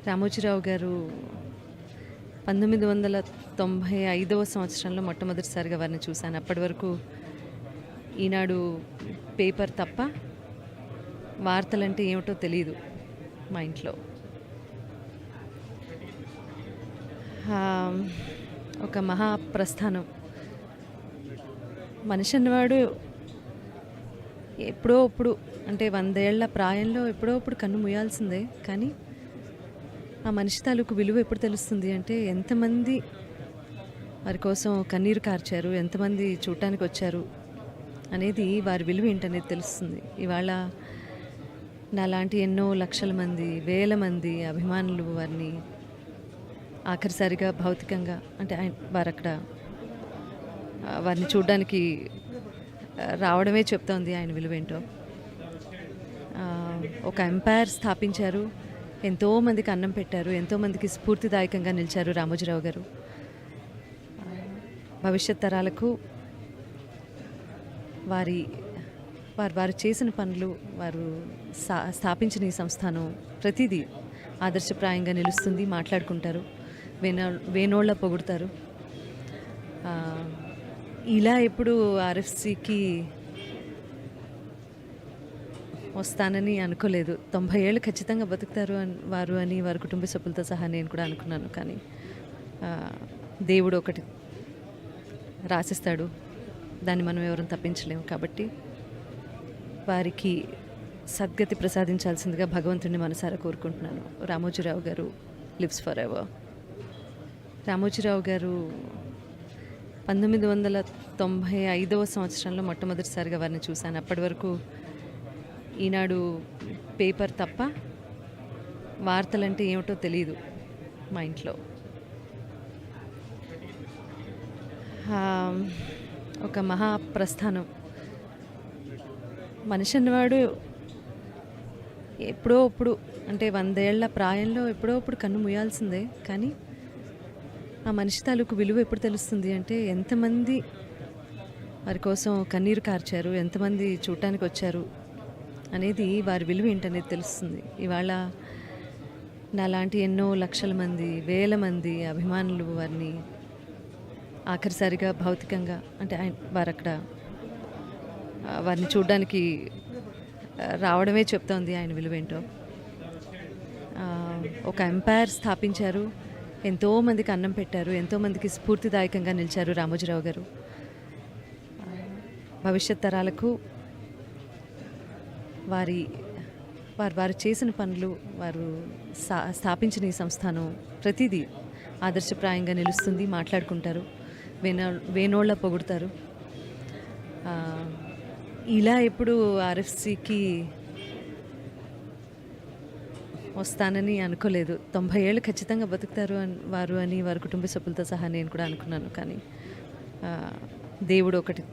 రామోజీరావు గారు 1995వ సంవత్సరంలో మొట్టమొదటిసారిగా వారిని చూశాను. అప్పటి వరకు ఈనాడు పేపర్ తప్ప వార్తలంటే ఏమిటో తెలియదు మా ఇంట్లో. ఒక మహాప్రస్థానం. మనిషి అన్నవాడు ఎప్పుడో అప్పుడు, అంటే 100 ఏళ్ల ప్రాయంలో ఎప్పుడో అప్పుడు కన్ను మూయాల్సిందే. కానీ ఆ మనిషి తాలూకు విలువ ఎప్పుడు తెలుస్తుంది అంటే, ఎంతమంది వారి కోసం కన్నీరు కార్చారు, ఎంతమంది చూడటానికి వచ్చారు అనేది, వారి విలువ ఏంటనేది తెలుస్తుంది. ఇవాళ నాలాంటి ఎన్నో లక్షల మంది, వేల మంది అభిమానులు వారిని ఆఖరిసారిగా భౌతికంగా, అంటే వారు అక్కడ వారిని చూడడానికి రావడమే చెప్తోంది ఆయన విలువేంటో. ఒక ఎంపైర్ స్థాపించారు, ఎంతోమందికి అన్నం పెట్టారు, ఎంతోమందికి స్ఫూర్తిదాయకంగా నిలిచారు రామోజీరావు గారు. భవిష్యత్ తరాలకు వారు చేసిన పనులు, వారు స్థాపించిన ఈ సంస్థానం ప్రతిదీ ఆదర్శప్రాయంగా నిలుస్తుంది. మాట్లాడుకుంటారు, వేనోళ్ళ పొగుడతారు. ఇలా ఎప్పుడు ఆర్ఎఫ్సికి వస్తానని అనుకోలేదు. 90 ఏళ్ళు ఖచ్చితంగా బతుకుతారు వారు అని వారి కుటుంబ సభ్యులతో సహా నేను కూడా అనుకున్నాను. కానీ దేవుడు ఒకటి రాసిస్తాడు, దాన్ని మనం ఎవరు తప్పించలేము. కాబట్టి వారికి సద్గతి ప్రసాదించాల్సిందిగా భగవంతుడిని మనసారా కోరుకుంటున్నాను. రామోజీరావు గారు లివ్స్ ఫర్ ఎవర్. రామోజీరావు గారు 1995వ సంవత్సరంలో మొట్టమొదటిసారిగా వారిని చూశాను. అప్పటి వరకు ఈనాడు పేపర్ తప్ప వార్తలంటే ఏమిటో తెలియదు మా ఇంట్లో. ఒక మహాప్రస్థానం. మనిషి అన్నవాడు ఎప్పుడో అప్పుడు, అంటే 100 ఏళ్ల ప్రాయంలో ఎప్పుడో అప్పుడు కన్ను మూయాల్సిందే. కానీ ఆ మనిషి తాలూకు విలువ ఎప్పుడు తెలుస్తుంది అంటే, ఎంతమంది వారి కోసం కన్నీరు కార్చారు, ఎంతమంది చూడటానికి వచ్చారు అనేది, వారి విలువ ఏంటనేది తెలుస్తుంది. ఇవాళ నాలాంటి ఎన్నో లక్షల మంది, వేల మంది అభిమానులు వారిని ఆఖరిసారిగా భౌతికంగా, అంటే వారు అక్కడ వారిని చూడడానికి రావడమే చెప్తోంది ఆయన విలువేంటో. ఒక ఎంపైర్ స్థాపించారు, ఎంతోమందికి అన్నం పెట్టారు, ఎంతోమందికి స్ఫూర్తిదాయకంగా నిలిచారు రామోజీరావు గారు. భవిష్యత్ తరాలకు వారు చేసిన పనులు, వారు స్థాపించిన ఈ సంస్థానం ప్రతిదీ ఆదర్శప్రాయంగా నిలుస్తుంది. మాట్లాడుకుంటారు, వేనోళ్ళ పొగుడతారు. ఇలా ఎప్పుడు ఆర్ఎఫ్సికి వస్తానని అనుకోలేదు. 90 ఏళ్ళు ఖచ్చితంగా బతుకుతారు వారు అని వారి కుటుంబ సభ్యులతో సహా నేను కూడా అనుకున్నాను. కానీ దేవుడు ఒకటి